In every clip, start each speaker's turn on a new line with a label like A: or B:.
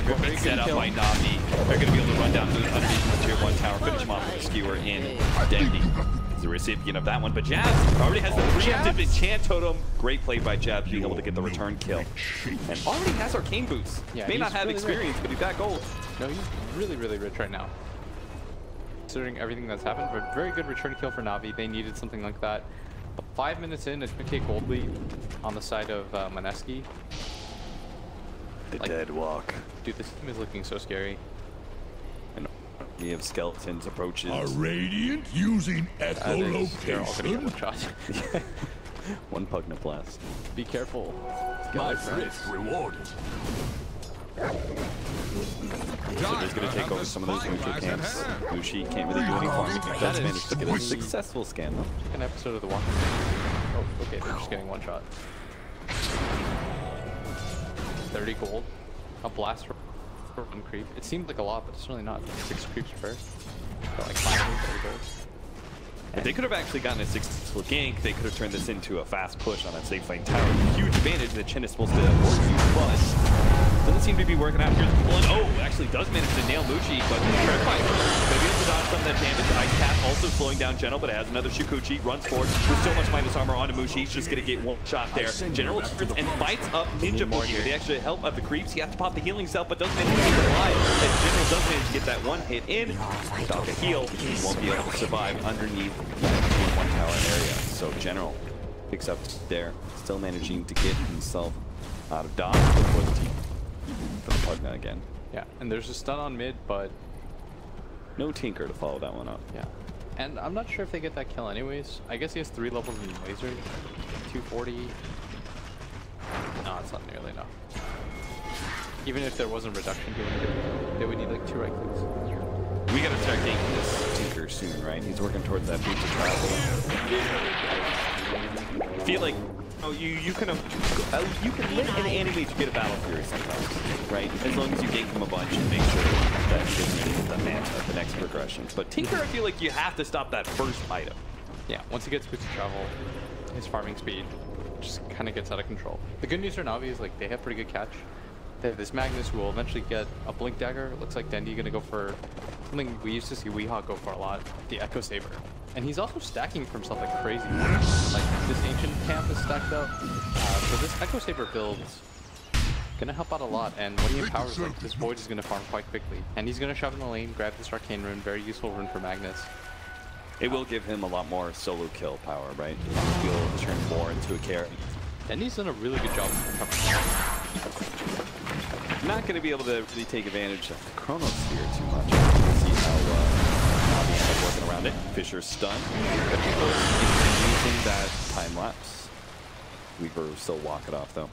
A: Perfect setup by Navi. They're going to be able to run down Moon underneath the tier 1 tower, finish him off with a skewer in Dendy. Is the recipient of that one, but Jabs already has the preemptive enchant totem. Great play by Jabs, being able to get the return kill. And already has arcane boots. Yeah, may not have really experience, but he's got gold.
B: No, he's really, really rich right now. Considering everything that's happened, but very good return kill for Navi. They needed something like that. But 5 minutes in, a 2K gold lead on the side of Mineski.
A: The dead walk.
B: Dude, this team is looking so scary.
A: And we have skeletons approaches.
C: A radiant using echolocation.
B: They're all gonna get one shot.
A: One Pugnaplast.
B: Be careful.
C: My friend rewarded.
A: So he's going to take over some of those neutral camps. Mushi can't really do any farming. He does manage to get a successful scan though.
B: An episode of The Walking Dead. Oh, okay, they're just getting one shot. 30 gold. A blast for one creep. It seemed like a lot, but it's really not. 6 creeps first. Got like 530 gold.
A: If they could have actually gotten a successful gank, they could have turned this into a fast push on that safe lane tower. Huge advantage that Chen is supposed to work you, but doesn't seem to be working out. Here's the one. Oh, actually does manage to nail Mushi, but Treadfight maybe able to dodge some of that damage. Ice Cap also slowing down General, but it has another Shukuchi. Runs forward with so much minus armor onto Mushi. He's just going to get one shot there. General turns and fights up Ninja Boogie with the extra help of the creeps. He has to pop the healing cell, but doesn't manage to keep it alive. And General does manage to get that one hit in. Without a heal, won't be able to survive underneath the 1 tower area. So General picks up there, still managing to get himself out of dodge before the team. For the Pugna again.
B: Yeah, and there's a stun on mid, but
A: no Tinker to follow that one up.
B: Yeah, and I'm not sure if they get that kill anyways. I guess he has 3 levels in laser, 240. No, it's not nearly enough. Even if there wasn't reduction, they would need like 2 right clicks.
A: We gotta start ganking this Tinker soon, right? He's working towards that boots of travel. I feel like you can let an enemy to get a Battle Fury sometimes, right? As long as you gank him a bunch and make sure that he doesn't get the Manta, the next progression. But Tinker, I feel like you have to stop that first item.
B: Yeah, once he gets boots of travel, his farming speed just kind of gets out of control. The good news for Navi is like they have pretty good catch. They have this Magnus who will eventually get a Blink Dagger. It looks like Dendy gonna go for something we used to see Weehawk go for a lot, the Echo Saber. And he's also stacking for himself like crazy. Like this Ancient Camp is stacked up. So this Echo Saber build's gonna help out a lot. And when he empowers, like this Void is gonna farm quite quickly. And he's gonna shove in the lane, grab this Arcane Rune, very useful rune for Magnus.
A: It will give him a lot more solo kill power, right? He'll turn more into a carry.
B: And he's done a really good job of recovering.
A: Not going to be able to really take advantage of the Chronosphere too much. See how Navi ends up working around it. Fisher stunned. But using that time lapse. Weaver will still walk it off though.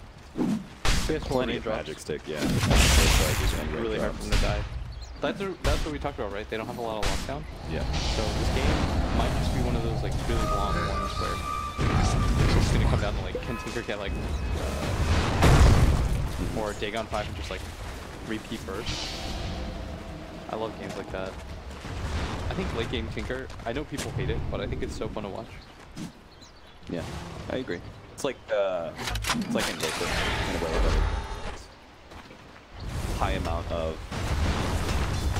A: Plenty of magic stick, yeah.
B: Really hard for him to die. That's what we talked about, right? They don't have a lot of lockdown.
A: Yeah.
B: So this game might just be one of those like really long ones where it's just gonna come down to like can Tinker get like or Dagon 5 and just like repeat first. I love games like that. I think late game Tinker, I know people hate it, but I think it's so fun to watch.
A: Yeah, I agree. It's like Invoker in a way that high amount of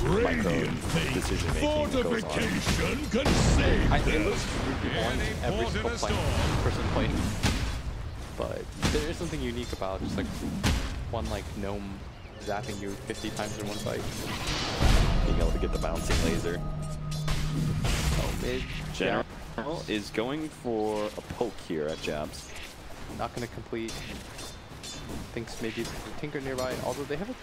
A: micro decision making goes on.
C: It
B: looks really boring every single person playing, but there is something unique about just like one like gnome zapping you 50 times in one fight.
A: Being able to get the bouncing laser.
B: Oh, mid.
A: General is going for a poke here at Jabs.
B: Not going to complete. Thinks maybe Tinker nearby. Although they have a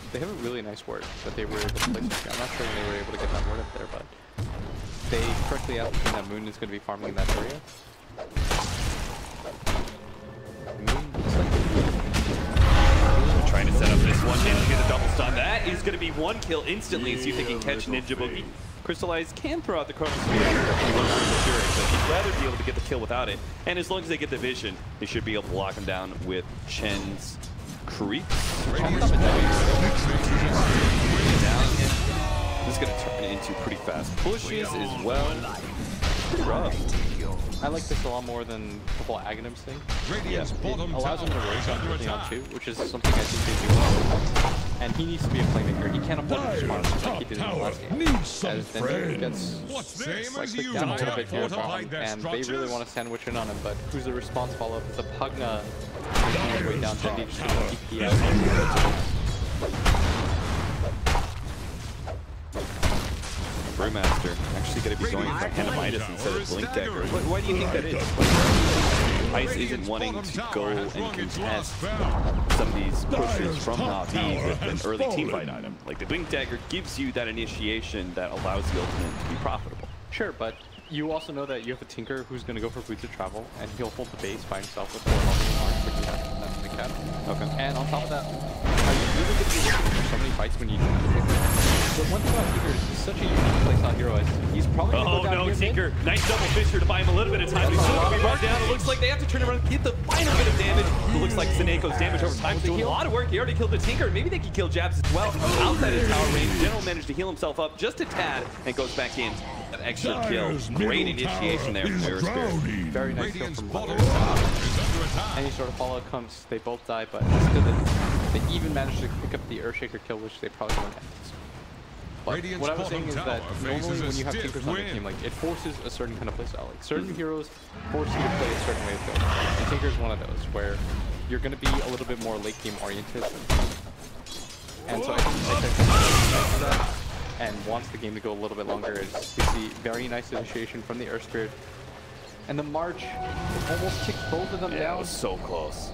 B: really nice word that they were able to place. I'm not sure when they were able to get that word up there, but they correctly ascertained that Moon is going to be farming in that area. Moon looks like
A: trying to set up this one and get a double stun. That is going to be one kill instantly. See if they can catch Ninja Boogie. Crystallize can throw out the Chronosphere. But he'd rather be able to get the kill without it. And as long as they get the vision, they should be able to lock him down with Chen's creep. This is going to turn into pretty fast pushes as well. Pretty rough.
B: I like this a lot more than the whole Aghanims thing. It allows them to rotate on 2, which is something I think they do well. And he needs to be a playmaker. He can't afford to respond like he did in the last game.
C: Needs some
B: As Dendy gets
C: Same
B: like clicked down a little bit here at bottom, and they really want to sandwich in on him, but who's the response follow-up? It's a Pugna making his way down. Dendy just gonna TP out.
A: Brewmaster actually going to be going for Mineski instead of Blink Dagger. Why do you think that is? Ice isn't wanting to go and contest some of these pushes from Navi with an early teamfight item. Like the Blink Dagger gives you that initiation that allows the ultimate to be profitable.
B: Sure, but you also know that you have a Tinker who's going to go for Boots of Travel, and he'll hold the base by himself with 4 health and that's the cap. Okay. And on top of that, are you really going to be looking for so many fights when you don't have a Tinker? The one thing about Tinker is he's such a unique place on Hero is he's probably going to go down
A: no,
B: here
A: Tinker. Nice double fissure to buy him a little bit of time. He's still going to be run down. It looks like they have to turn around and get the final bit of damage. It looks like Sineko's damage over time is doing a lot of work. He already killed the Tinker. Maybe they can kill Jabs as well. Outside his tower range, General managed to heal himself up just a tad and goes back in. That extra kill. Great initiation there from Spirit.
B: Very nice kill from Butler. Any sort of follow-up comes, they both die, but still they even managed to pick up the Earthshaker kill, which they probably won't have. But what I was saying is that normally when you have Tinkers on the team, like it forces a certain kind of playstyle. Like certain heroes force you to play a certain way of play. And Tinker is one of those where you're going to be a little bit more late game oriented. And so I think that and wants the game to go a little bit longer. Is we see very nice initiation from the Earth Spirit. And the March almost kicked both of them down.
A: It was so close.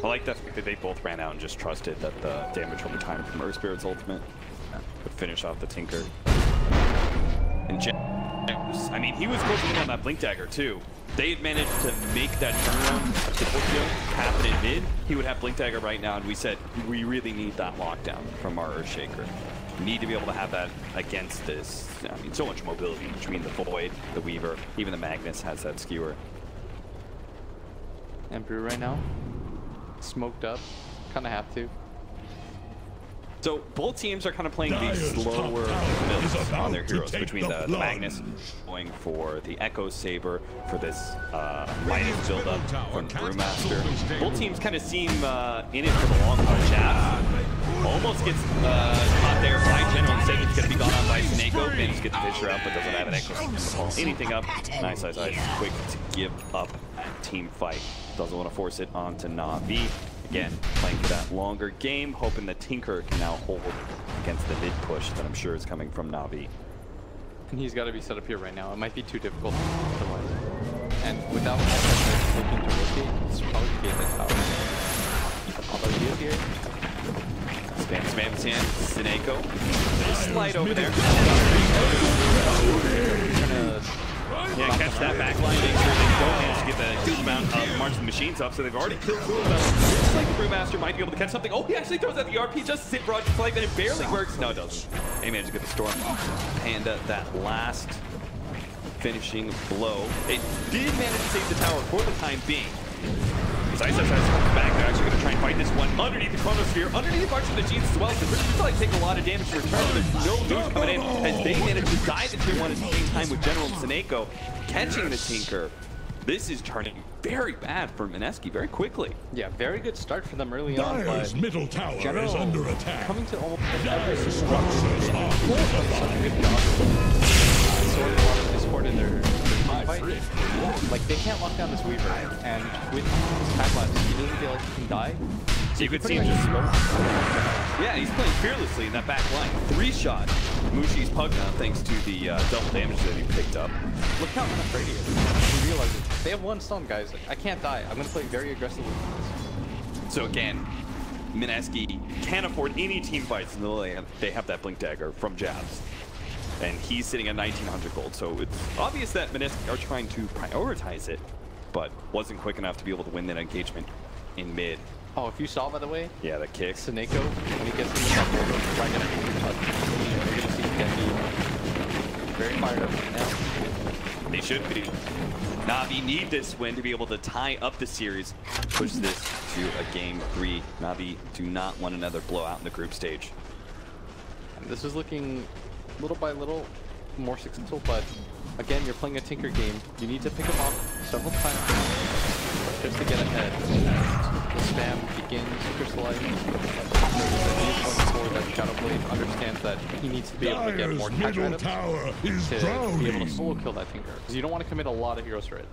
A: I like that they both ran out and just trusted that the damage over time from Earth Spirit's ultimate would finish off the Tinker. And I mean, he was close on that Blink Dagger too. They had managed to make that turnaround to Tokyo happen in mid. He would have Blink Dagger right now, and we said we really need that lockdown from our Earthshaker. We need to be able to have that against this. I mean, so much mobility between the Void, the Weaver, even the Magnus has that skewer.
B: And Brew right now, smoked up, kind of have to.
A: So both teams are kind of playing these slower builds on their heroes, between the Magnus going for the Echo Saber for this Midas build-up from Brewmaster. Both teams kind of seem in it for the long haul. Jabs almost gets caught there by General. Instead, he's going to be gone on by Sineko. Manages to get the Fisher out, but doesn't have an Echo Saber to follow anything up. Nice Ice quick to give up that team fight. Doesn't want to force it onto Na'Vi. Again, playing for that longer game, hoping that Tinker can now hold against the mid push that I'm sure is coming from Na'Vi.
B: And he's got to be set up here right now. It might be too difficult otherwise. And without SS looking to rotate, it's probably going to be in the tower. Although he is here.
A: Spam his hand, Sineko. Slide over there. Yeah, catch that back line, make sure they don't manage to get the huge amount of March of the Machines up, so they've already killed 2 of them. Looks like the Brewmaster might be able to catch something. Oh, he actually throws out the RP just to hit Broad, just like that. It barely works. No, it doesn't. They managed to get the Storm Panda that last finishing blow. It did manage to save the tower for the time being. As Ice comes back, they're actually going to try and fight this one underneath the Chronosphere, underneath March of the Machines as well. So British feel like take a lot of damage to return, but there's no news coming in as they manage to die the tier 1 at the same time with General and Sineko catching the Tinker. This is turning very bad for Mineski very quickly.
B: Yeah, very good start for them early on, but
C: middle tower
B: General
C: is under attack.
B: Coming to almost every
C: Structures are
B: sort of Discord in their fight. Like, they can't lock down this Weaver, and with his backlash, he doesn't feel like he can die.
A: So you could see him just yeah, he's playing fearlessly in that back line. 3-shot Mushi's Pugna thanks to the double damage that he picked up.
B: Look how unafraid he is. He realizes, they have one stone, guys. Like, I can't die. I'm going to play very aggressively with this.
A: So again, Mineski can't afford any team fights until they have that Blink Dagger from Jabs. And he's sitting at 1900 gold, so it's obvious that Mineski are trying to prioritize it, but wasn't quick enough to be able to win that engagement in mid.
B: Oh, if you saw, by the way,
A: yeah, the kick.
B: Sineko, when he gets into that border, is probably going to touch. You're going to see Dendy very fired up right now.
A: They should be. Na'Vi need this win to be able to tie up the series, push this to a game 3. Na'Vi do not want another blowout in the group stage.
B: And this is looking little by little more successful, but again, you're playing a Tinker game. You need to pick him off several times just to get ahead. the spam begins to crystallize. Forward that Shadow Blade understands that he needs to be able to get more catch items to be able to solo kill that Tinker. Because you don't want to commit a lot of heroes for it.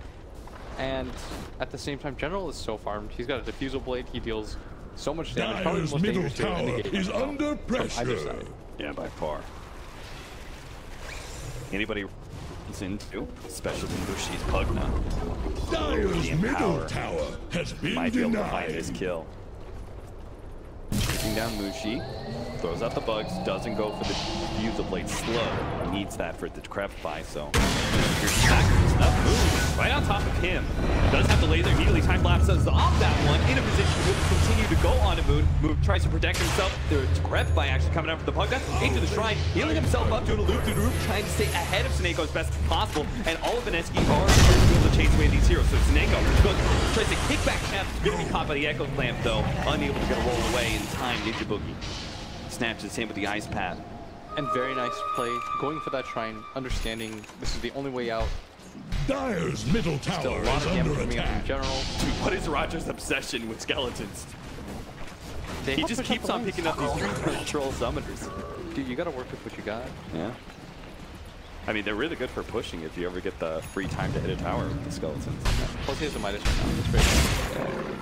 B: And at the same time, General is so farmed. He's got a Diffusal Blade. He deals so much damage. Probably the most dangerous hero in the game
C: is under pressure.
B: from either side.
A: Yeah, by far. Anybody is into, especially Mushi's Pugna.
C: Dire's middle tower has been
A: Might be able to find
C: denied.
A: this kill. Chasing down Mushi, throws out the bugs, doesn't go for the Diffusal Blade slow. Needs that for the Decrepify, so your sacrifice up Moon right on top of him. Does have the laser, immediately time lapses off that one, in a position to continue to go on to Moon. Moon tries to protect himself. The Decrepify actually coming out for the Pugna into the shrine, healing himself up, doing a loop-de-loop, trying to stay ahead of Sneko as best as possible. And all of Mineski are to be able to chase away these heroes. So Sneko tries to kick back Champ, going to be caught by the Echo Clamp though, unable to get a roll away in time. Ninja Boogie snatches him with the ice pad.
B: And very nice play, going for that shrine, understanding this is the only way out.
C: Dire's middle
B: Still a
C: tower
B: lot
C: is
B: of damage
C: under
B: coming up in
C: attack.
B: general.
A: Dude, what is Roger's obsession with skeletons?
B: They
A: He
B: help
A: just
B: push up
A: keeps
B: the
A: on
B: lanes.
A: picking up these troll summoners.
B: Dude, you gotta work with what you got.
A: Yeah. I mean, they're really good for pushing if you ever get the free time to hit a tower with the skeletons.
B: Plus he has a Midas right now. It's great.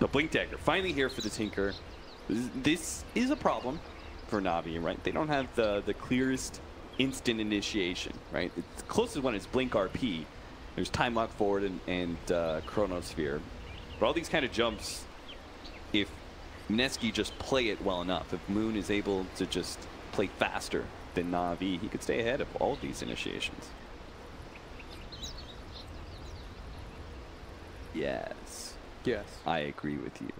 A: The Blink Dagger, finally here for the Tinker. This is a problem for Navi, right? They don't have the clearest instant initiation, right? The closest one is Blink RP. There's Time Lock Forward and Chronosphere. But all these kind of jumps, if Mineski just play it well enough, if Moon is able to just play faster than Navi, he could stay ahead of all of these initiations. Yes.
B: Yes.
A: I agree with you.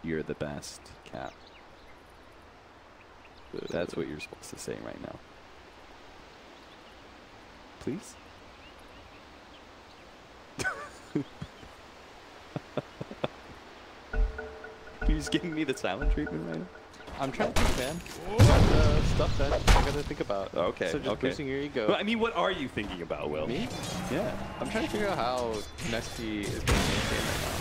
A: You're the best, Cap. That's what you're supposed to say right now. Please? You're just giving me the silent treatment right now?
B: I'm trying to think, man. That's stuff that I gotta think about.
A: Okay,
B: So just
A: okay.
B: boosting your ego.
A: Well, I mean, what are you thinking about, Will?
B: Me?
A: Yeah.
B: I'm trying to figure out how Mineski is going to maintain right now.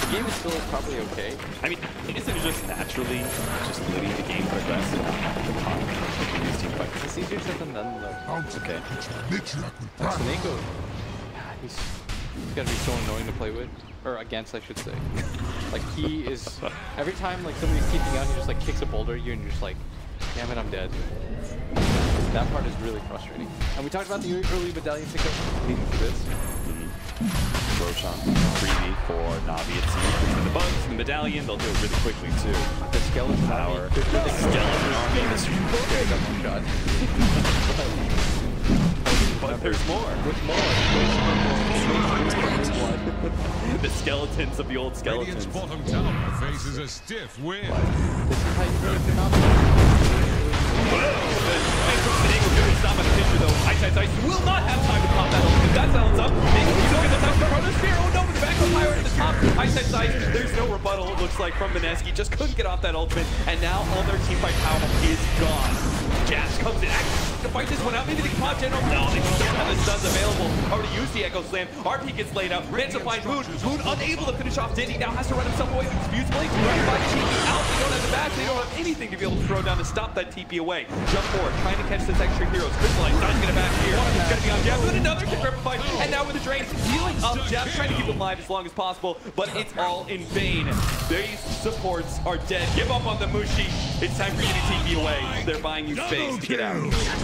B: The game is still probably okay.
A: I mean, isn't it just naturally just letting the game progress and not the these team fights?
B: It's easier said than done, though.
A: Okay.
B: Sneko, he's gotta be so annoying to play with. Or against, I should say. Like, he is... Every time, like, somebody's keeping out, he just, like, kicks a boulder at you, and you're just like, damn it, I'm dead. That part is really frustrating. And we talked about the early medallion pickup leading to this.
A: Roshan, 3D for Navi. It's between the bugs and the medallion. They'll do it really quickly, too.
B: The skeleton
A: Power.
B: army.
A: The skeleton army. But there's more.
B: With more.
A: The skeletons of the old
C: Radiant's
A: skeletons.
C: bottom tower faces a stiff wind.
B: This is how you do it, phenomenal.
A: Ice will not have time to pop that open. That silence up. He's looking to touch the Chronosphere. Oh no, the backup fire at the top. Ice. There's no rebuttal, it looks like, from Mineski. Just couldn't get off that ultimate. And now all their team fight power is gone. Jazz comes in. To fight this one out. Maybe they can pop General. No, they just don't have the stuns available. Already used the Echo Slam. RP gets laid out. Mansa finds Moon. Moon unable to finish off Diddy. Now has to run himself away with his Fuse Blade. Running by TP out. They don't have the bash. They don't have anything to be able to throw down to stop that TP away. Jump forward. Trying to catch this extra heroes. Crystallize. Not going to back here. He's going to be on Jab with another Decrepify. And now with the drain. Healing up Jab. Trying to keep him alive as long as possible. But it's all in vain. These supports are dead. Give up on the Mushi. It's time for you to TP away. They're buying you space to get out.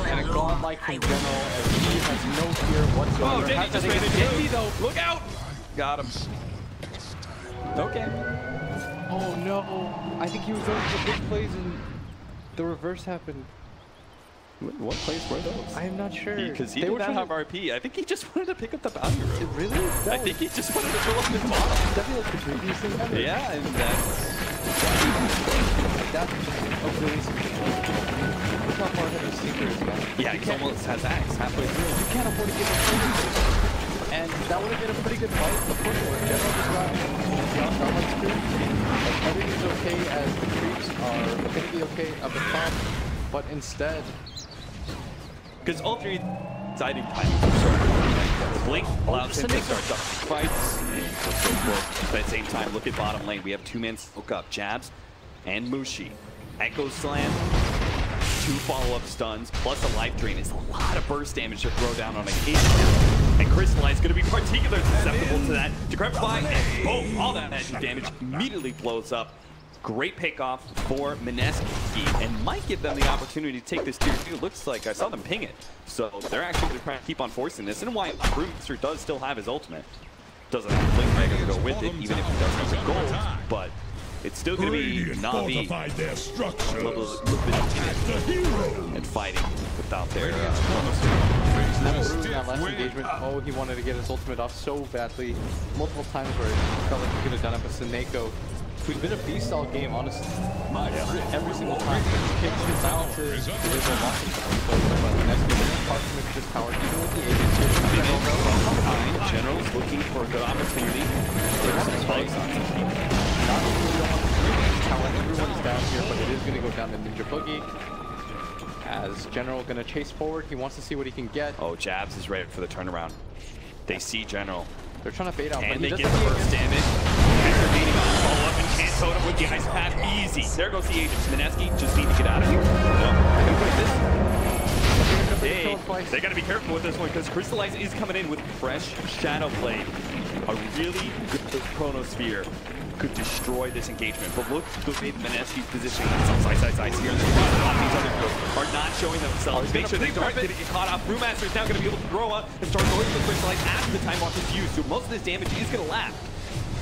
B: And a godlike from General as he has no fear whatsoever.
A: Oh, Denny just made it. Denny though, look out! Got him. Okay.
B: Oh no! I think he was going for big plays and the reverse happened.
A: What plays were those?
B: I am not sure.
A: Because he
B: They
A: did
B: were
A: not
B: trying
A: have
B: to-
A: RP. I think he just wanted to pick up the bounty road.
B: Really?
A: I think he just wanted to fill up his bottom.
B: Definitely like the craziest thing ever.
A: Yeah, and that's...
B: That's a really look how far ahead his Seeker is now.
A: Yeah, he almost has Axe halfway through.
B: You can't afford to give him crazy. And that would have been a pretty good fight. The first one, General just got godlike screwed. Like, everything's okay as the creeps are going to be okay up at top. But instead...
A: Because all three siding timings are so good. The blink allows him to start ducking fights and so forth. But at the same time, look at bottom lane. We have two-man smoke up, Jabs and Mushi. Echo Slam, 2 follow-up stuns, plus a life drain. It's a lot of burst damage to throw down on a cage. And Crystallize is going to be particularly susceptible to that. Decrepify, and boom, all that magic damage immediately blows up. Great pickoff for Mineski, and might give them the opportunity to take this tier 2. Looks like I saw them ping it. So they're actually going to try to keep on forcing this. And why Brewmaster does still have his ultimate. Doesn't have a Blink Dagger to go with it, even if he does have the gold. But it's still going to be Na'Vi a little bit and fighting without their
B: that last engagement. Oh, he wanted to get his ultimate off so badly. Multiple times where it felt like he could have done it, but Seneko, who's been a beast all game, honestly. Every single time he hits his balances, there's a lot of but Mineski parts of his power, even with the agents here.
A: General's looking for a good opportunity. There's some spikes on some people.
B: Not really don't want to talent. Everyone's down here, but it is going to go down to Ninja Boogie. As General going to chase forward, he wants to see what he can get.
A: Oh, Jabs is ready for the turnaround. They see General.
B: They're trying to bait out,
A: and they get the first damage. After beating on the follow-up and can't totem with the ice path, easy. There goes the agents. Mineski just need to get out of here. Hey, they got to be careful with this one because Crystallize is coming in with fresh Shadow Blade. A really good Chronosphere could destroy this engagement. But look the way Mineski's positioning themselves ice here in the front. A lot of these other girls are not showing themselves. Make sure they don't get caught off. Brewmaster is now going to be able to throw up and start going to the Crystallize after the time off is used. So most of this damage is going to last.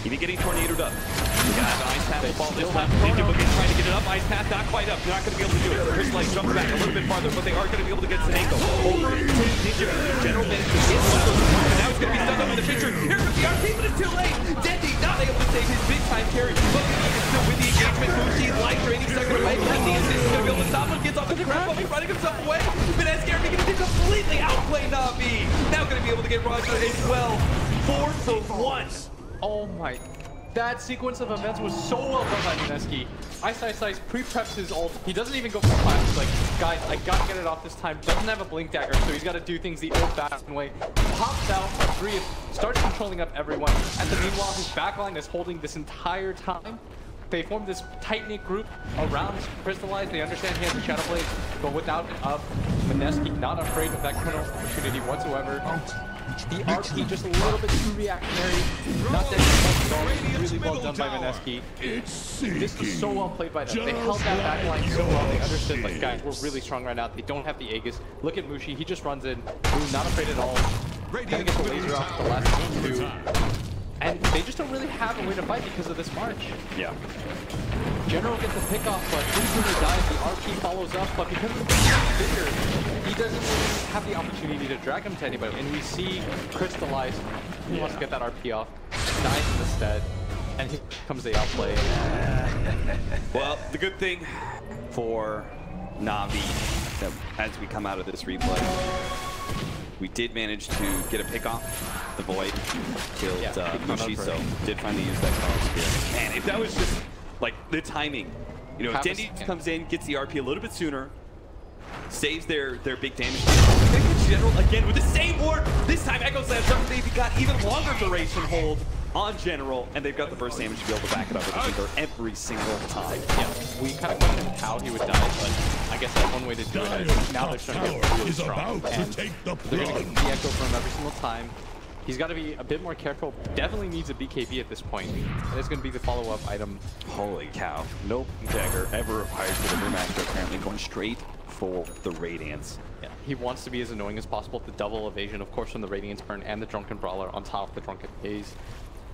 A: Even getting tornadoed up. You're going to have an ice path will fall this time. Ninja Boogie trying to get it up. Ice path not quite up. They're not going to be able to do it. Crystallize jumps back a little bit farther, but they are going to be able to get Seneko over to Ninja. General managed to get one of those. And now he's going to be stuck up in the picture. Here comes the RP, but it's too late. Dendi not able to save his big time carry. Boogie is still with the engagement. Mushi life draining, second away. Dendi is going to be able to stop him. Gets off the ground, he's running himself away. Mineski are going to completely outplay Na'Vi. Now going to be able to get Roger as well. 4 for 1.
B: Oh my. That sequence of events was so well done by Mineski. Ice pre-preps his ult. He doesn't even go for flash. He's like, guys, I gotta get it off this time. Doesn't have a blink dagger, so he's gotta do things the old-fashioned way. Pops out for 3, starts controlling up everyone. And then meanwhile, his backline is holding this entire time. They form this tight-knit group around Crystallize. They understand he has a Shadow Blade, but without Mineski, not afraid of that kind of opportunity whatsoever. The RP just a little bit too reactionary. Not that it's really well done by Mineski. This is so well played by them. They held that back line so well. They understood, like, guys, we're really strong right now. They don't have the Aegis. Look at Mushi. He just runs in. Not afraid at all. Gonna get the laser off the last two. And they just don't really have a way to fight because of this march.
A: Yeah.
B: General gets the pick off, but instantly dies. The RP follows up, but because of the bigger, he doesn't really have the opportunity to drag him to anybody. And we see Crystallize. He wants to get that RP off. Dies instead. And here comes the outplay.
A: Well, the good thing for Na'Vi that as we come out of this replay, we did manage to get a pick off. The Void killed Mushi, so did finally use that Chronosphere. Man, if that was just like the timing, you know, if Dendi comes in, gets the RP a little bit sooner, saves their big damage. General again with the same ward. This time Echo Slam, they've got even longer duration hold on General, and they've got the burst damage to be able to back it up with a finger every single time.
B: Yeah, we kind of questioned how he would die, but I guess that's one way to do it. Now they're starting to get really strong, and they're going to get the Echo from every single time. He's got to be a bit more careful. Definitely needs a BKB at this point. And it's going to be the follow-up item.
A: Holy cow. No dagger ever required for the Brewmaster, apparently going straight for the Radiance.
B: Yeah, he wants to be as annoying as possible. The double evasion, of course, from the Radiance burn and the Drunken Brawler on top of the Drunken Haze.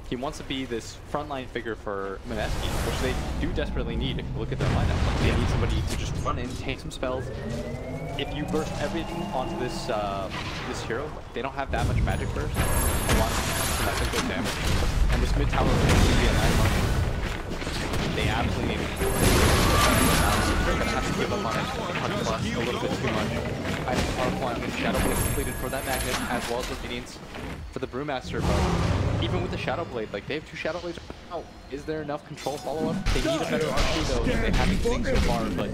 B: He wants to be this frontline figure for Mineski, which they do desperately need. If you look at their lineup, they need somebody to just run in, take some spells. If you burst everything onto this this hero, they don't have that much magic burst. A lot of magical damage. And this mid tower is going to be a nice one. They absolutely need it. They're going to have to give up on it. 100 plus, a little bit too much. Item power flying and Shadow Blade completed for that Magnet, as well as the Radiance for the Brewmaster. But even with the Shadow Blade, like they have 2 Shadow Blades right now. Is there enough control follow-up? They need a better RP though. They haven't seen so far, but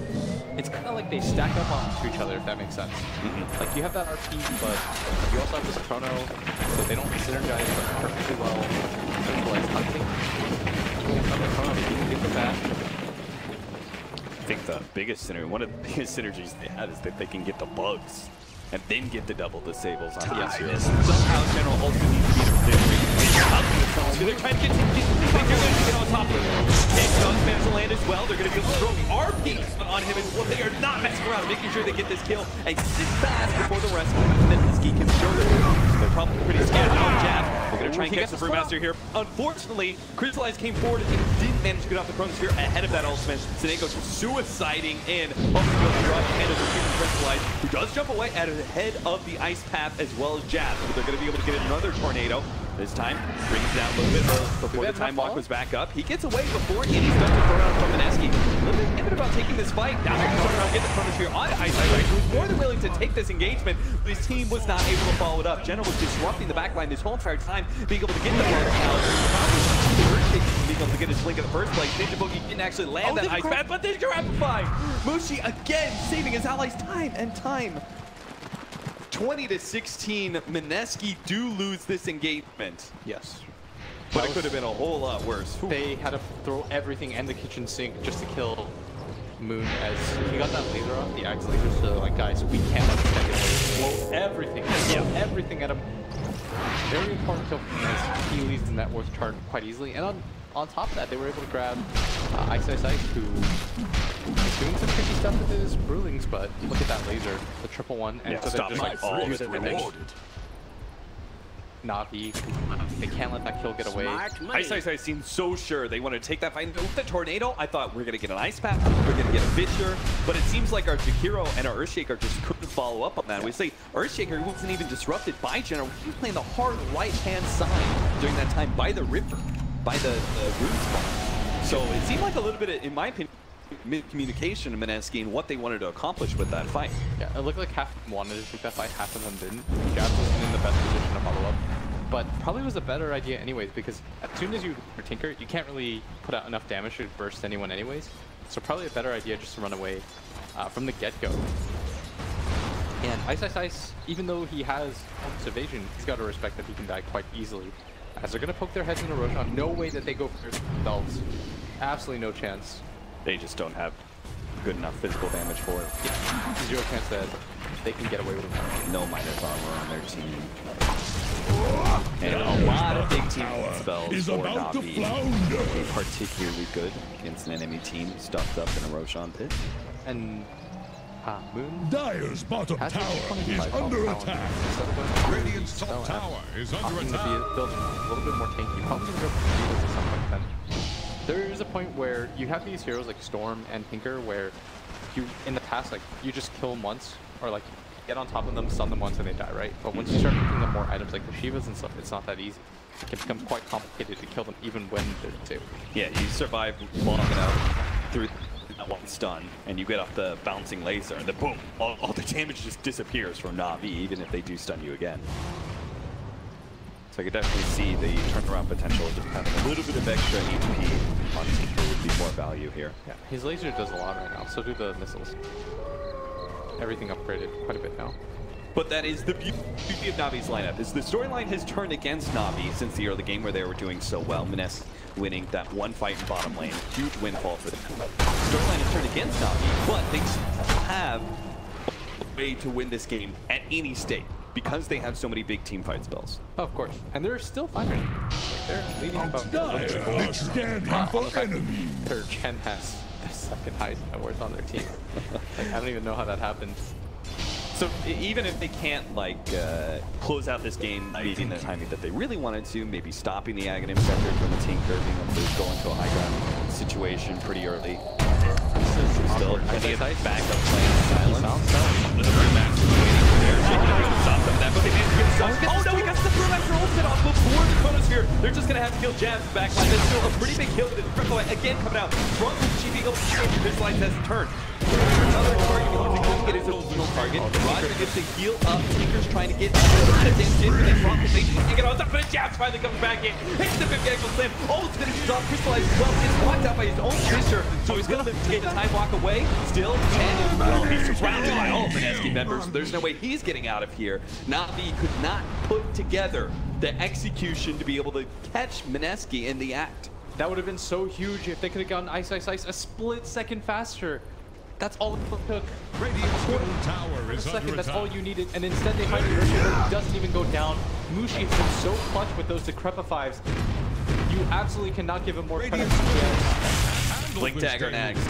B: it's kind of like they stack up onto each other, if that makes sense. Like you have that RP, but you also have this chrono, so they don't synergize perfectly well. Centralized hunting. Even without the chrono, you can get the back.
A: I think the biggest synergy, one of the biggest synergies they have is that they can get the bugs and then get the double disables on the Vincere. Somehow General also needs to be in a position. They're trying to get on top of him. It does manage to land as well. They're going to be able to throw the RP on him as well. They are not messing around, making sure they get this kill and sit fast before the rest. And then Mineski can show them. They're probably pretty scared now. Jab. They're going to try and catch the Brewmaster here. Unfortunately, Crystallize came forward and didn't manage to get off the Chronosphere ahead of that ultimate. Seneko just suiciding in. And as a Crystallize, who does jump away at ahead of the ice path as well as Jab. So they're going to be able to get another tornado. This time, brings it down a little bit before the time walk was back up. He gets away before and he's done to throw out from Mineski. A little bit timid about taking this fight. Now they're going to turn around and get the Chronosphere on Ice Ice, who was more than willing to take this engagement, but his team was not able to follow it up. Jenna was disrupting the backline this whole entire time, being able to get the ball out. Probably being able to get his blink in the first place. Ninja Boogie didn't actually land that ice path, but they grabify. Mushi again saving his allies time and time. 20-16, Mineski do lose this engagement.
B: Yes.
A: But it could have been a whole lot worse.
B: They had to throw everything and the kitchen sink just to kill Moon as he got that laser off, the axe laser, so like, guys, we can't let the second blow everything. Throw everything at him. Very important kill for him as he leaves the net worth chart quite easily. And on top of that, they were able to grab Ice Ice Ice, who is doing some tricky stuff with his Brewlings, but look at that laser, the triple one, and so they're just like use it and Navi, they can't let that kill get away.
A: Ice Ice Ice seemed so sure they wanted to take that fight. With the tornado, I thought we're going to get an ice path, we're going to get a Vincere, but it seems like our Jakiro and our Earthshaker just couldn't follow up on that. We say Earthshaker wasn't even disrupted by General. He was playing the hard right-hand side during that time by the river, by the root spot. So it seemed like a little bit of, in my opinion, miscommunication in Mineski and what they wanted to accomplish with that fight.
B: Yeah, it looked like half of them wanted to take that fight, half of them didn't. Jab wasn't in the best position to follow up, but probably was a better idea anyways, because as soon as you Tinker, you can't really put out enough damage to burst anyone anyways, so probably a better idea just to run away from the get-go. And Ice Ice Ice, even though he has almost evasion, he's got to respect that he can die quite easily, as they're going to poke their heads into Roshan. No way that they go for themselves. Absolutely no chance.
A: They just don't have good enough physical damage for it.
B: Yeah. Zero chance that they can get away with it.
A: No minus armor on their team. And a lot of big team spells for Navi. Particularly good against an enemy team stuffed up in a Roshan pit.
B: And Moon.
C: Dire's bottom tower is under attack. Radiant's top tower is under attack.
B: Built a little bit more tanky. Probably going to go for or something like that. There is a point where you have these heroes like Storm and Tinker where you, in the past, like, you just kill them once, or like, get on top of them, stun them once, and they die, right? But once you start picking up more items like the Shivas and stuff, it's not that easy. It can become quite complicated to kill them even when they're disabled.
A: Yeah, you survive long enough through that one stun, and you get off the bouncing laser, and then boom, all the damage just disappears from Navi, even if they do stun you again. So I could definitely see the turnaround potential of just having a little bit of extra HP on Tinker would be more value here.
B: Yeah, his laser does a lot right now, so do the missiles. Everything upgraded quite a bit now.
A: But that is the beauty of Navi's lineup, is the storyline has turned against Navi since the early game where they were doing so well. Mineski winning that one fight in bottom lane, huge windfall for them. Storyline has turned against Navi, but they have a way to win this game at any state, because they have so many big team fight spells.
B: Oh, of course. And they're still fighting. Like, they're leading about their Chen has the second highest net worth on their team. Like, I don't even know how that happened.
A: So even if they can't like close out this game beating the timing that they really wanted to, maybe stopping the Aghanim Scepter from the Tinker, being able to go into a high ground situation pretty early. Still plenty of backup plan. Silence. The Brewmaster waiting for their shaking to stop them. That, but they managed to get some. Oh no, he got the Brewmaster ultimate off before the Chronosphere. They're just gonna have to kill Jab's backline. That's still a pretty big kill. Again coming out from the GP. This line hasn't turned. another target because he couldn't get his original target. Roger gets to heal up. Tinker's trying to get a lot of damage in, but they drop the base. He get on top, but Jab finally comes back in. Hits the 50 ankle slam. Almost finishes off. Crystallized as well. Gets blocked out by his own Fisher. So he's going to take the time walk away. Still 10 well. He's surrounded by all Mineski members. So there's no way he's getting out of here. Navi could not put together the execution to be able to catch Mineski in the act.
B: That would have been so huge if they could have gotten Ice Ice Ice a split second faster. That's all it took.
C: Radiant's middle tower is
B: Second,
C: under
B: that's all
C: attack.
B: you needed, and instead they find Inertia, but he doesn't even go down. Mushi has been so clutch with those Decrepifies. You absolutely cannot give him more credit.
A: Blink Dagger next.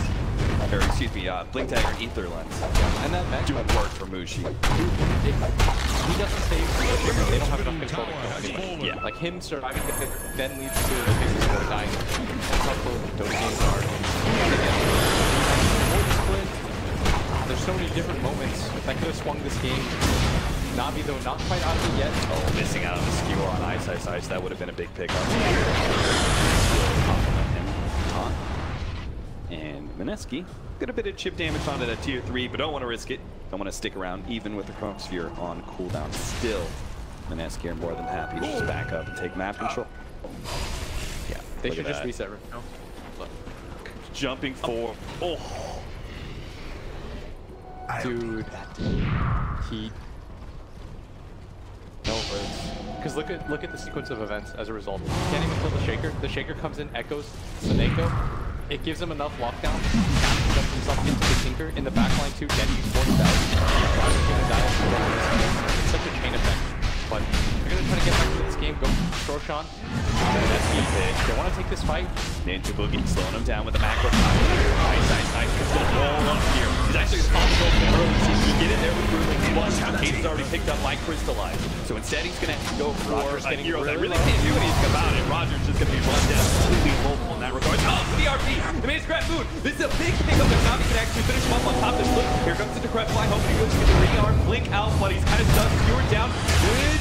A: Or excuse me, Blink Dagger Ether Lens.
B: And that match
A: Doing work for Mushi.
B: He doesn't save. They don't have enough control to kill anybody.
A: Yeah.
B: Like him surviving the hit then leads to the cases score dying. That's how close the Dota games are. There's so many different moments that could have swung this game. Navi, though, not quite out of it yet.
A: Oh, missing out on the skewer on Ice Ice Ice. That would have been a big pickup. And Mineski, got a bit of chip damage onto that tier 3, but don't want to risk it. Don't want to stick around, even with the Chronosphere on cooldown. Still, Mineski are more than happy to just back up and take map control. Yeah,
B: They should just reset right now.
A: Jumping for... Oh!
B: Dude, he... No words. Because look at the sequence of events as a result. Can't even kill the Shaker. The Shaker comes in, echoes Seneko. It gives him enough lockdown. Jumps himself into the Tinker. In the backline too, Denny forced out. Roger's gonna die. It's such a chain effect. But they're gonna try to get back to this game. Go Roshan. They want to take this fight.
A: Into Boogie, slowing him down with the macro. Nice. He's gonna roll up here. He's actually responsible for the early. See if he can get in there with Brutal Flush. Cade's already picked up by Crystallize. So instead, he's gonna have to go for a hero that really can't do anything about it. Roger's just gonna be run down, completely immobile in that regard. Oh, the RP! The man's grab food. This is a big pickup that Navi can actually finish him up on top of this look. Here comes the Decrepify, hoping he goes to get the ring arm, blink out, but he's kind of stuck. Skewered down.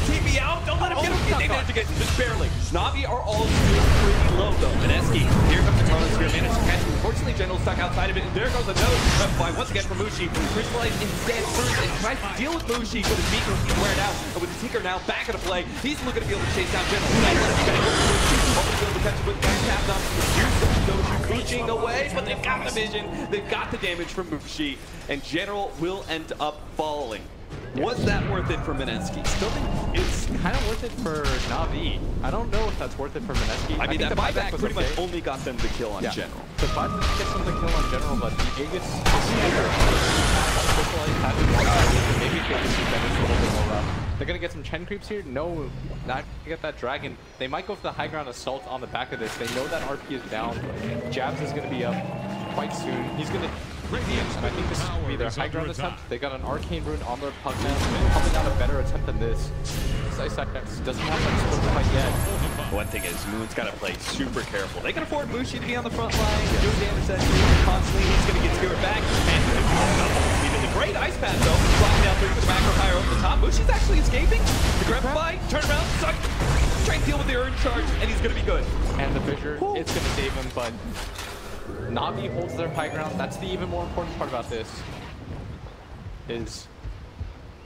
A: TP out. Don't let him get him. They managed to get him, just barely. Navi are all still pretty low though. Mineski, here comes the Chronosphere, managed to catch him. Unfortunately, General stuck outside of it, and there goes another Decrepify once again from Mushi. Crystallize instead first and tries to deal with Mushi, but his beacon will wear it out. And with the Tinker now back into play, he's looking to be able to chase down General. Hoping to be able to catch him with gun tapped on. Mushi pushing away, but they've got the vision, they've got the damage from Mushi, and General will end up falling. Was that worth it for Mineski?
B: Still think it's kind of worth it for Navi. I don't know if that's worth it for Mineski.
A: I mean, that buyback
B: was
A: pretty
B: okay.
A: much only got them the kill on General.
B: The buyback gets them the kill on General, but the Aegis maybe Aegis is a little bit more rough. They're gonna get some Chen creeps here. No, not to get that dragon. They might go for the high ground assault on the back of this. They know that RP is down. Jabs is gonna be up quite soon. He's gonna. And I think this is going to be their high ground attempt. They got an Arcane Rune on their Pugna. Probably not a better attempt than this. Doesn't have that split fight yet.
A: One thing is, Moon's got to play super careful. They can afford Mushi to be on the front line, doing damage that constantly. He's going to get skewered back. And even the great Ice Path, though, dropping down through the macro fire over the top. Mushi's actually escaping. The Grepify, turn around, suck. Try and deal with the Urn Charge, and he's going to be good.
B: And the Fissure, it's going to save him, but Navi holds their high ground. That's the even more important part about this. Is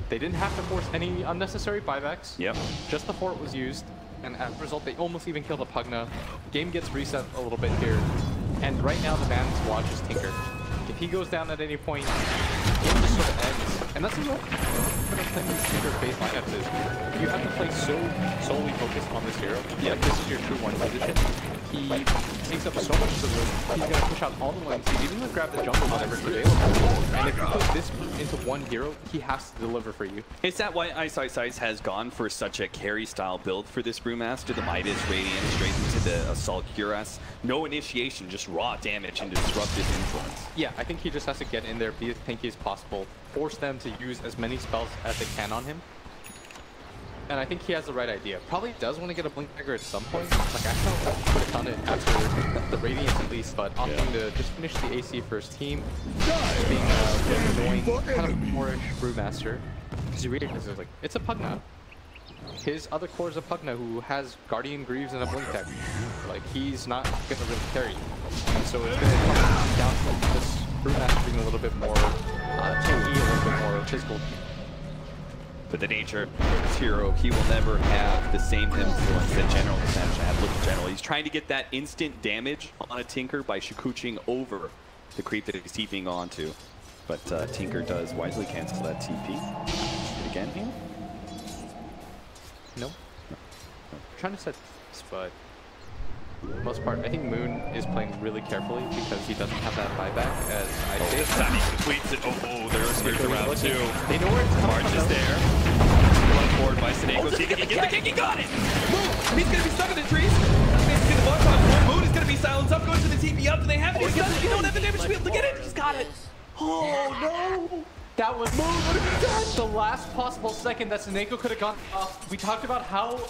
B: they didn't have to force any unnecessary buybacks.
A: Yep.
B: Just the fort was used, and as a result, they almost even killed the Pugna. Game gets reset a little bit here, and right now the man's watch is Tinker. If he goes down at any point, game just sort of ends. And that's a real Tinker baseline at this. You have to play so solely focused on this hero. Yeah, this is your true one position. He takes up so much of the room. He's going to push out all the lanes. He's even going to grab the jungle whenever it's available. And if you put this into one hero, he has to deliver for you.
A: Is that why Ice Ice Ice has gone for such a carry-style build for this Brewmaster? The Midas Radiant straight into the Assault Cuirass. No initiation, just raw damage and disruptive influence.
B: Yeah, I think he just has to get in there, be as tanky as possible, force them to use as many spells as they can on him. And I think he has the right idea. Probably does want to get a Blink Dagger at some point. Like, I don't know if he could have done it after the Radiance at least, but opting to just finish the AC for his team. Being an annoying, kind of moorish Brewmaster. Because you read it, because like, it's a Pugna. His other core is a Pugna who has Guardian Greaves and a Blink Dagger. Like, he's not going to really carry. And so it's going to come down to this Brewmaster being a little bit more tanky, a little bit more physical.
A: But the nature of this hero, he will never have the same influence that General does have. Look at General. He's trying to get that instant damage on a Tinker by Shikuching over the creep that he's TPing onto. But Tinker does wisely cancel that TP. It again here?
B: No. Trying to set this, but for the most part, I think Moon is playing really carefully because he doesn't have that buyback as I did.
A: Sami completes it. Oh, they're scared around too.
B: They know where it's coming
A: March
B: from.
A: is there. Run forward by Snake. He can get the kick. He got it. Moon. He's going to be stuck in the trees. That's basically the boss on. Moon is going to be silenced up. Goes to the TP up. Do they have it? He's got it. You don't have the damage to be able to get it. He's got it. Oh, no.
B: That was the last possible second that Seneko could have gone off. We talked about how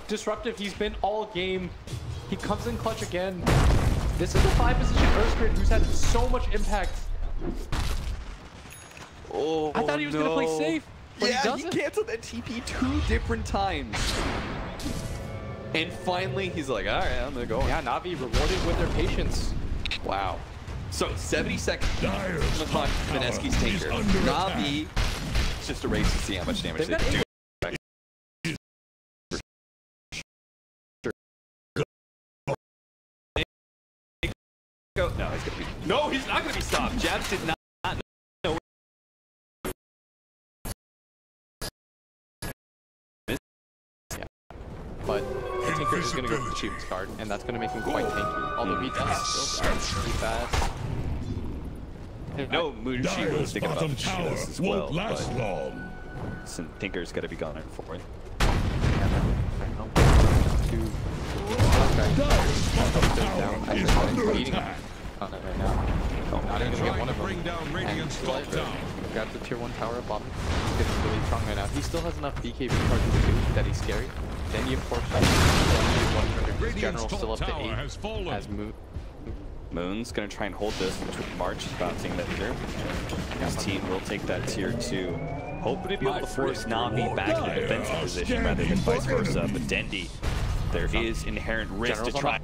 B: disruptive he's been all game. He comes in clutch again. This is a 5-position Earth Grid who's had so much impact.
A: Oh,
B: I thought he was going to play safe, but
A: yeah,
B: he
A: he canceled that TP 2 different times. And finally, he's like, all right, I'm going to go.
B: Yeah, Na'Vi rewarded with their patience.
A: Wow. So 70 seconds
C: Dire's
A: on
C: top
A: Mineski's
C: tower is
A: Tinker.
C: under
A: Na'Vi, it's just a race to see how much damage they can do. No, he's gonna be. No, he's not gonna be stopped. Jabs did not know.
B: But the Tinker is going to go for the Achievements card, and that's going to make him quite tanky. Although he does still pretty fast.
A: No, Mushi was thinking about the
C: tower
A: Shields as well,
C: won't last
A: but
C: long.
A: Tinker's got to be gone for it.
C: Tower is under attack.
B: Right now. Not even gonna get one of them.
C: Bring down Radiant's top tower.
B: Got the tier 1 tower at bottom. He's getting really strong right now. He still has enough BKB cards to do that he's scary. Then you of course have General still up to 8 as Moon.
A: Moon's gonna try and hold this with March bouncing that through. His team will take that tier 2. Hoping to be able to force Na'Vi back in the defensive position rather than vice versa. But Dendi, there is inherent risk to try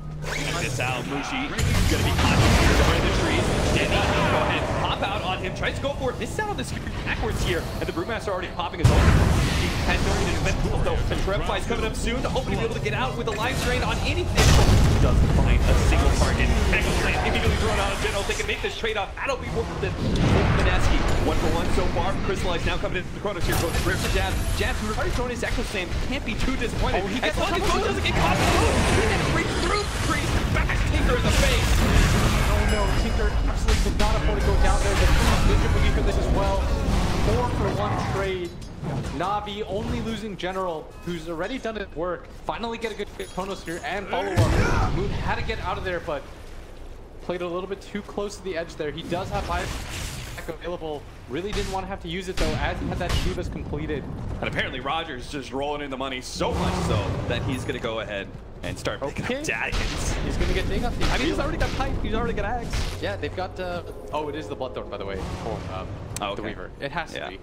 A: this out. Mushi is gonna be caught here in the trees. Dendi, go ahead, pop out on him, tries to go for it, misses out on the scoop backwards here, and the Brewmaster already popping his own. He has no way to defend himself though. And Trepfly's coming up soon, hoping to be able to get out with a life drain on anything. Doesn't find a single target. Mega Plant immediately thrown out of General. They can make this trade-off. That'll be worth it. Mineski, 1-for-1 so far. Crystallize now coming into the Chronos here. Goes for Jabs. Jabs, who's already throwing his Echo Slam, can't be too disappointed. As long as Moon doesn't get caught, he didn't reach through the trees. Back Tinker in the face.
B: Oh no, Tinker absolutely could not afford to go down there. The Ninja Boogie for this as well. 4-for-1 trade. Na'Vi only losing General, who's already done his work. Finally get a good Chronos here and follow up. Moon had to get out of there, but played a little bit too close to the edge there. He does have buyback available. Really didn't want to have to use it though, as he had that Shiva's completed.
A: And apparently Roger's just rolling in the money so much so that he's going to go ahead and start picking up Daggins.
B: He's going to get Ding up.
A: I mean, he's already got Pipe. He's already got Axe.
B: Yeah, they've got... oh, it is the Bloodthorn, by the way, for the Weaver. It has to be.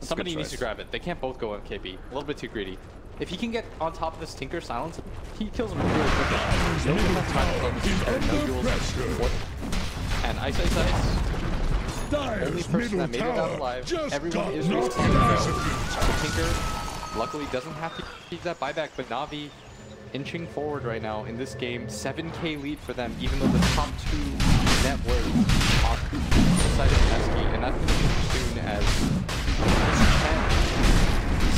B: Somebody needs to grab it. They can't both go on KB. A little bit too greedy. If he can get on top of this Tinker, silence him, he kills him really quickly. No time to focus there, no duels. And Ice. Only person that made it out alive. Everyone is respawning though. The Tinker, luckily, doesn't have to keep that buyback, but Na'Vi inching forward right now in this game. 7K lead for them, even though the top 2 net worth are decided Mineski, and that's going to be soon as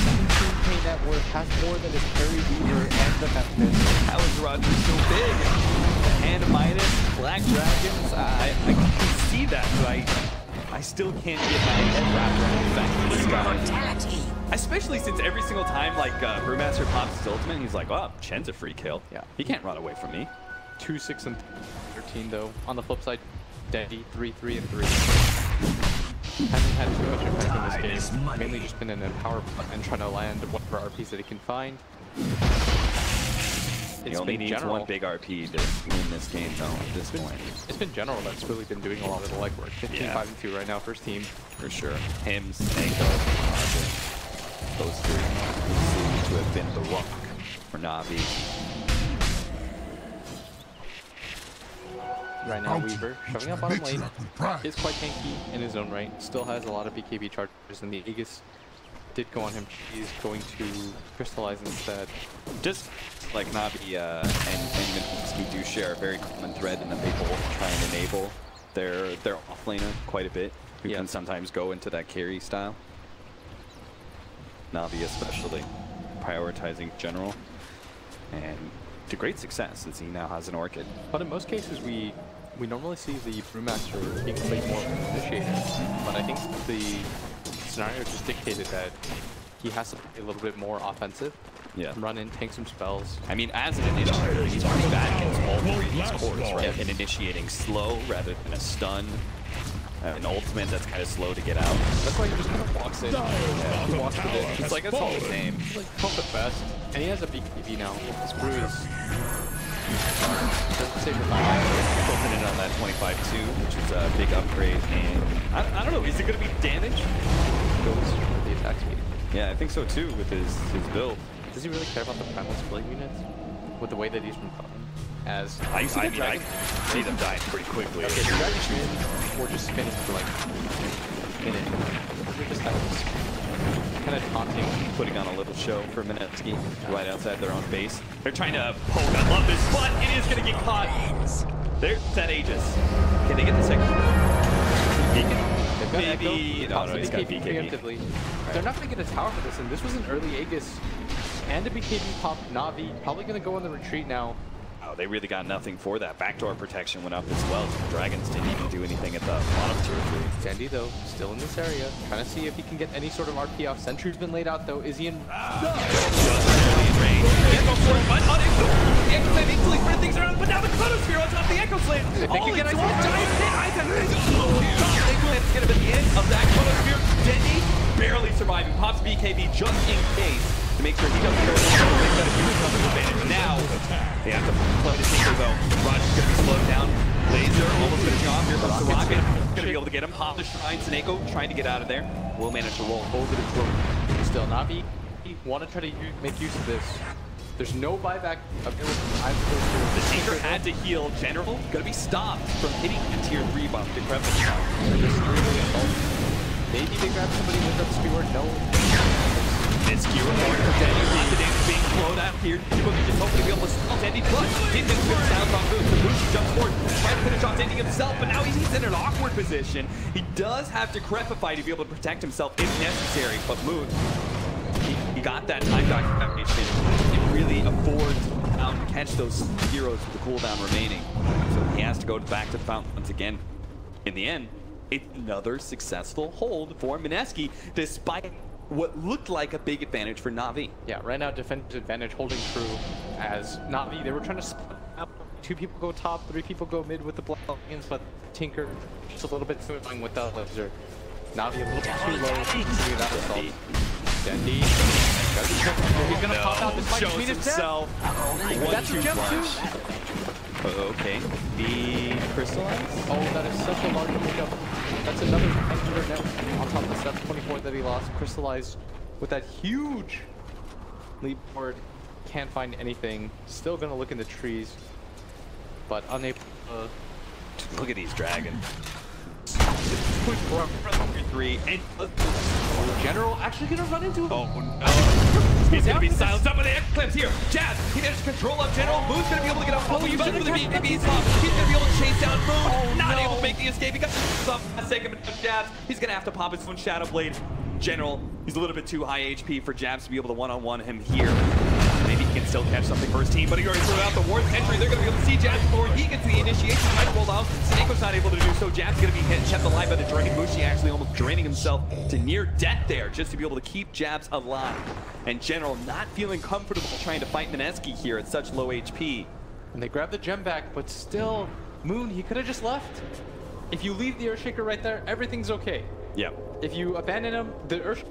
B: 17K net worth has more than his Perry Weaver and the Memphis.
A: How is Roger so big? The Hand of Midas, Black Dragons, I can see that, but I still can't get my head wrapped around the fact that this guy, especially since every single time like Brewmaster pops his ultimate, he's like, oh, Chen's a free kill.
B: Yeah.
A: He can't run away from me.
B: 2, 6, and 13 though. On the flip side, Dendi 3, 3, and 3. Hasn't had too much impact in this game. Mainly just been in a power and trying to land whatever RPs that he can find.
A: He only needs one big RP to win this game though at this point. It's
B: been General that's really been doing a lot of the legwork. 15-5-2 right now, first team.
A: For sure. Him, Snako, those three seem to have been the rock for Na'Vi.
B: right now. Weaver shoving up bottom lane. Is quite tanky in his own right. Still has a lot of BKB charges, and the Aegis did go on him. He's going to crystallize instead.
A: Just like Navi and Mineski do share a very common thread in that they both try and enable their offlaner quite a bit, who can sometimes go into that carry style. Navi especially prioritizing general, and to great success as he now has an Orchid.
B: But in most cases, we normally see the Brewmaster being played more of an initiator, but I think the scenario just dictated that he has to play a little bit more offensive.
A: Yeah.
B: Run in, tank some spells.
A: I mean, as an initiator, he's pretty bad against all three of these cores, right? And initiating slow rather than a stun. An ultimate that's kind of slow to get out.
B: That's why he just kind of walks in. Yeah, he walks with it.
A: It's like, it's all the same.
B: He's like pump it best. And he has a BKB now. This Brew is...
A: Focusing in on that 25-2, which is a big upgrade. And I don't know, is it going to be damage?
B: Goes for the attack speed.
A: Yeah, I think so too with his build.
B: Does he really care about the primal split units? With the way that he's from Cotton? As
A: I see them dying pretty quickly.
B: Okay, the Dragon Shield, or just spinning for like a minute. They're just kind of taunting.
A: Putting on a little show for Mineski right outside their own base. They're trying to poke. I love this, but it is going to get caught. There's that Aegis. Can they get the second? Maybe. No, he's got BKB.
B: Preemptively. They're not going to get a tower for this, and this was an early Aegis and a BKB pop. Navi probably going to go on the retreat now.
A: Oh, they really got nothing for that. Backdoor protection went up as well. So the Dragons didn't even do anything at the bottom tier 3.
B: Dandy, though, still in this area. Trying to see if he can get any sort of RP off. Sentry's been laid out, though. Is he in?
A: Just barely in range. Can't go for it, but unable. The Echo Slam easily spread things around, but now the Chronosphere on top of the Echo Slam.
B: If they can get
A: It's going to be the end of that Chronosphere. Dendy barely surviving. Pops BKB just in case to make sure he doesn't go. They've got a huge numbers advantage. Now they have to play the Tinker though. Raj is going to be slowed down. Laser almost finishing off. Here comes the Rocket. Going to be able to get him. Pop the Shrine. Snako trying to get out of there. Will manage to roll over the drone.
B: Still, Navi want to try to make use of this. There's no buyback available.
A: The Tinker had to heal. General going to be stopped from hitting the tier 3 buff. Decrepit.
B: Maybe they grab somebody with that skewer. No.
A: This skewer more for Dendy. Rocket Dance being flowed out here. People can just hopefully be able to stall Dendy. Plus, didn't get the sound on Boost. The Boost jumps forward. Trying to finish off Dendy himself, but now he's in an awkward position. He does have to Decrepify to be able to protect himself if necessary, but Moon, he got that time back. It really affords to catch those heroes with the cooldown remaining. So he has to go back to the fountain once again. In the end, it's another successful hold for Mineski, despite what looked like a big advantage for Navi.
B: Yeah, right now defensive advantage holding true as Navi. They were trying to split up. 2 people go top, 3 people go mid with the Blackians, but Tinker just a little bit too annoying with that laser. Navi a little bit too low to that assault. Dendy. He's gonna pop out this fight. Shows himself. That's a jump too.
A: Okay. The crystallize.
B: Oh, that is such a large pickup. That's another 100 net on top of the 724 that he lost. Crystallized with that huge lead board. Can't find anything. Still gonna look in the trees, but unable to.
A: Look at these dragons. Push for 3 and
B: General actually gonna run into him.
A: Oh no. He's gonna be silenced up with the X-Clamps here. Jazz, he managed to control up General. Moon's gonna be able to get up. Oh, he's gonna be able to chase down Moon. Not able to make the escape. He got some segment of Jazz. He's gonna have to pop his own Shadow Blade. General, he's a little bit too high HP for Jabs to be able to one-on-one him here. Maybe he can still catch something for his team, but he already threw out the Ward's entry. They're going to be able to see Jabs before he gets the initiation. Trying to roll down. Snako's not able to do so. Jabs going to be hit, kept alive by the Dragon. Mushi actually almost draining himself to near death there just to be able to keep Jabs alive. And General not feeling comfortable trying to fight Mineski here at such low HP.
B: And they grab the gem back, but still, Moon, he could have just left. If you leave the Earthshaker right there, everything's okay.
A: Yep.
B: If you abandon him, the Earthshaker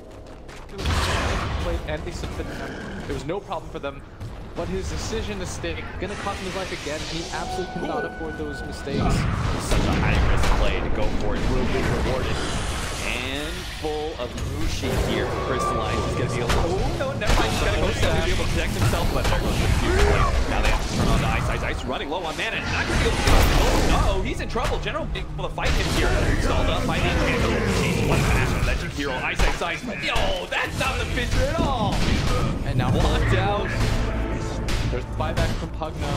B: and they submitted him. There was no problem for them. But his decision to stay gonna cost him his life again, and he absolutely cannot afford those mistakes.
A: Such a high-risk play to go for it. Will be rewarded. And full of Mushi here for Crystalline. He's gonna be able to. Oh no, never mind. He's gotta go down to be able to protect himself, but there goes the future play. Now they have to turn on the Ice. Ice running low on mana. Not gonna be able to get off. Oh no, he in trouble. General being able to fight him here. Stalled up by the Enchanter. What a master legend hero. Eyesight size. Yo, that's not the Vincere at all.
B: And now
A: blocked out.
B: There's the buyback from Pugna.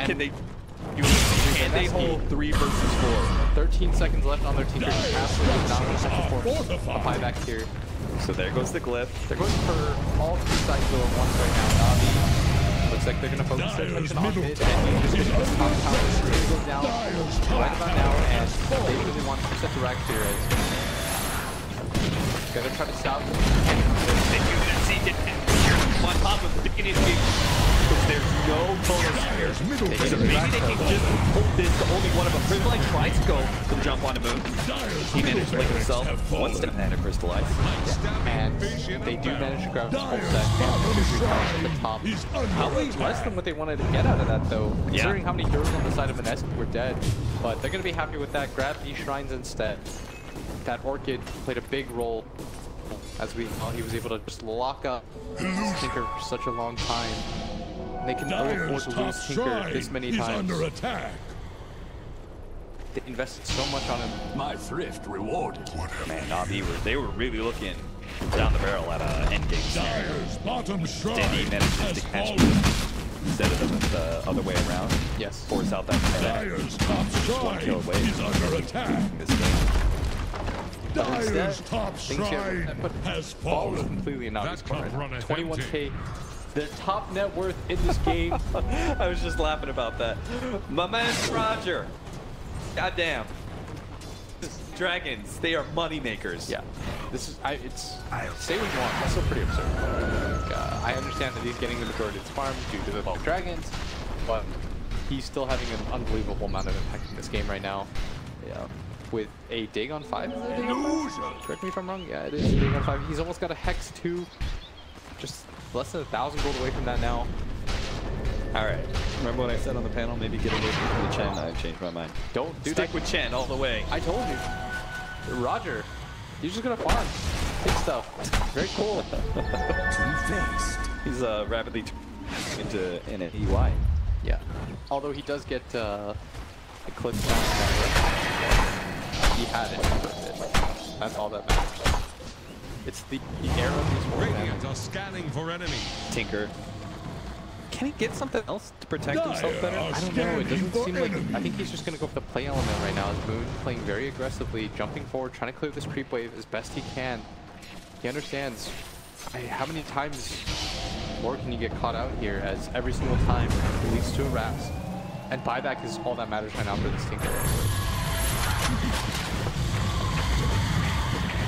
A: Can they hold 3 versus 4?
B: 13 seconds left on their Tinker. Absolutely not going to force a buyback here.
A: So there goes the glyph.
B: They're going for all 3 sides go at once right now. Navi looks like they're going to focus their attention on mid. And he's just going to top tower. He's going to go down right about now. And they really want to set the rack here as they're going to try to stop.
A: They do that. See, on top of the beginning of the game. There's no bonus here. So maybe they can just hold this to only one of them. Crystallize tries to go for the jump on the moon. He managed to link himself one step ahead of Crystallize.
B: And they do manage to grab this full set and the top. Probably less than what they wanted to get out of that though, considering how many heroes on the side of Mineski were dead. But they're going to be happy with that. Grab these shrines instead. That Orchid played a big role as he was able to just lock up Tinker for such a long time. They can afford to lose Tinker this many times.
C: Under attack.
B: They invested so much on him.
D: My thrift rewarded.
A: Man, Navi they were really looking down the barrel at endgame scenario.
C: Dyer's bottom shrine
A: Dandy manages to catch him instead of the other way around.
B: Yes.
A: Force out that
C: Dyer's top shrine
A: kill away.
C: is under attack.
A: This game.
C: Dyer's top
B: Things here
C: shrine has
B: fallen
C: fallen.
B: completely in Navi's
C: That can't
B: corner.
C: run a
B: 21k. The top net worth in this game.
A: I was just laughing about that. My man Roger. Goddamn. Dragons, they are money makers.
B: Yeah. This is say what you want, that's still pretty absurd. I understand that he's getting the majority of his farm due to the bulk dragons, but he's still having an unbelievable amount of impact in this game right now. Yeah. With a dig on 5, is it a dig on 5? Correct me if I'm wrong. Yeah, it is a dig on 5. He's almost got a Hex 2. Just less than 1,000 gold away from that now.
A: Alright. Remember what I said on the panel? Maybe get away from the Chen. I've changed my mind.
B: Don't do
A: Stick
B: that.
A: with Chen all the way.
B: I told you. Roger, you're just gonna farm. Take stuff. Very cool.
D: Two-faced.
A: He's rapidly into an EY.
B: Yeah. Although he does get eclipsed down that way. He had it for a bit. That's all that matters. It's the arrow he's more
C: Radiant are scanning for enemy.
A: Tinker. Can he get something else to protect himself better?
B: I don't know. It doesn't seem like. I think he's just going to go for the play element right now. As Moon playing very aggressively, jumping forward, trying to clear this creep wave as best he can. He understands how many times more can you get caught out here, as every single time it leads to a wraps. And buyback is all that matters right now for this Tinker.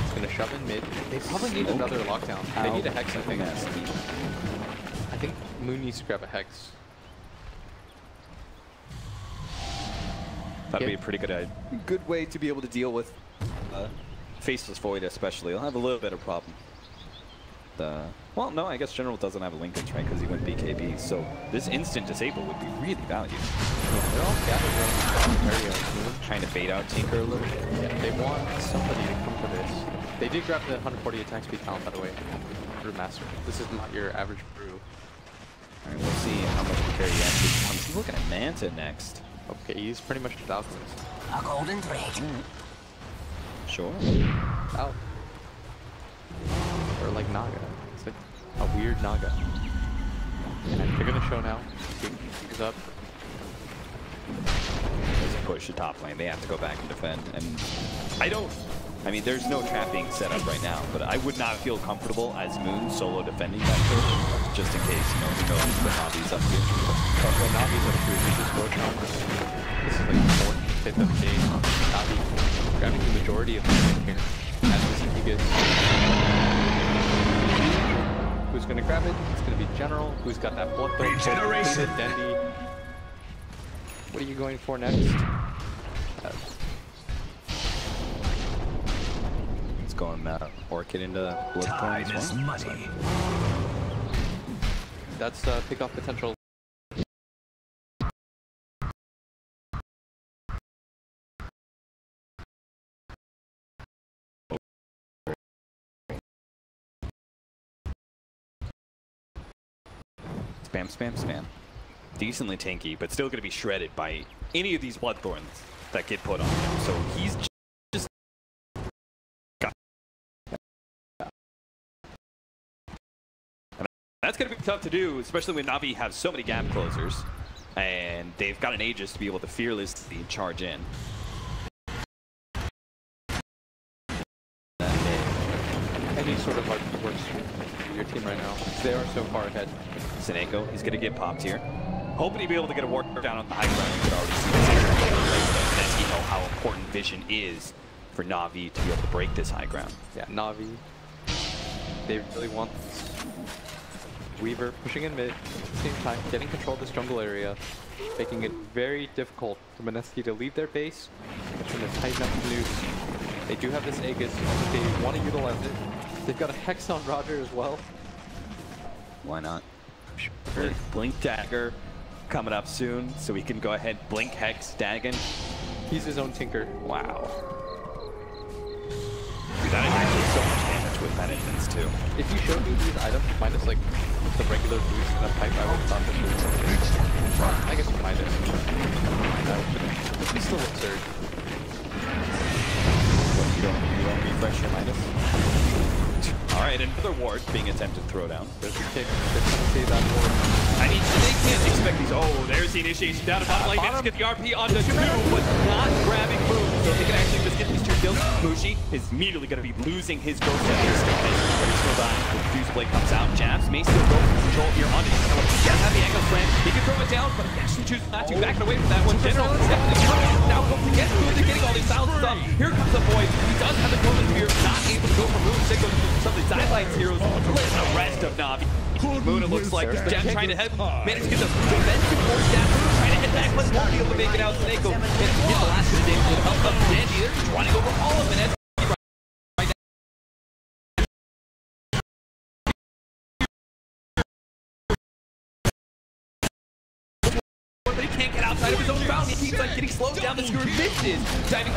B: He's going to shove in mid. They probably need another lockdown. They need a Hex, I think. I think Moon needs to grab a Hex.
A: That'd be a pretty good way to be able to deal with Faceless Void, especially. He'll have a little bit of problem. Well, no, I guess General doesn't have a Lincoln's, right? Because he went BKB. So this instant disable would be really valued.
B: Yeah, they're all gathered around the area.
A: Trying to fade out Tinker a little.
B: Yeah, they want somebody to come for this. They did grab the 140 attack speed talent, by the way. Brewmaster. This is not your average brew.
A: All right, we'll see how much the carry actually comes. He's looking at Manta next.
B: Okay, he's pretty much just alchemist.
D: A golden thread.
A: Sure.
B: Out. Or like Naga. It's like a weird Naga. And they're gonna show now. He's up.
A: There's a push to top lane. They have to go back and defend. And I mean, there's no trap being set up right now, but I would not feel comfortable as Moon solo defending that push, just in case, you know, who knows what Navi's up to.
B: But when Navi's up to, he's just roach on. This is like the 4th, 5th of the game. Navi grabbing the majority of the game here. As we see he gets. Who's gonna grab it? It's gonna be General. Who's got that blood boat?
D: Regeneration.
B: Dendy. What are you going for next?
A: It's going Orchid into
D: Time
A: Bloodthorn
D: is
A: as well.
D: money.
B: That's pick-off potential.
A: Spam, spam, spam. decently tanky, but still going to be shredded by any of these Bloodthorns that get put on him. So he's just that's going to be tough to do, especially when Na'Vi have so many gap closers, and they've got an Aegis to be able to fearlessly charge in.
B: Any sort of RP works for your team right now. They are so far ahead.
A: Seneko, he's going to get popped here. Hoping to be able to get a ward down on the high ground. You could already see this here. Mineski know how important vision is for Na'Vi to be able to break this high ground.
B: Yeah, Na'Vi, they really want this. Weaver pushing in mid, at the same time getting control of this jungle area, making it very difficult for Mineski to leave their base. It's going to tighten up the noose. They do have this Aegis, they want to utilize it. They've got a Hex on Roger as well.
A: Why not? Sure. Blink Dagger coming up soon, so we can go ahead, Blink Hex Dagon.
B: He's his own Tinker.
A: Wow. Dude, that is actually so much damage with that instance too.
B: If you showed me these items minus like the regular boost in a pipe, I would have thought this was, I guess minus. It's still absurd.
A: What, you don't refresh your minus? Alright, another ward being attempted throw down.
B: There's a kick. They're trying to save that ward.
A: I mean, they can't expect these. Oh, there's the initiation down to bottom lane. Let's get the RP onto 2, but not grabbing Moon. So they can actually just get these 2 kills. Mushi is immediately going to be losing his ghost at this stage. But he's still dying. The Fuse Blade comes out. Jabs may still go for control here on it. He does have the Echo Slam. He can throw it down, but he actually chooses not to. Backing away from that one. General is definitely coming. Now goes to get through. They're getting all these silences up. Here comes the boy. He does have the Golden Spear. Not able to go for Moon. They go to some of the sidelines heroes. Let's the rest of Na'Vi. Moon, it looks like, Jab trying to head, managed to get the defensive force down, trying to head back, but won't be able to make it out. Seneko and get the last bit of damage with the help of Dandy. They're just running over all of Mineski right now. But he can't get outside of his own fountain. He keeps like getting slowed down. The Skewer misses, diving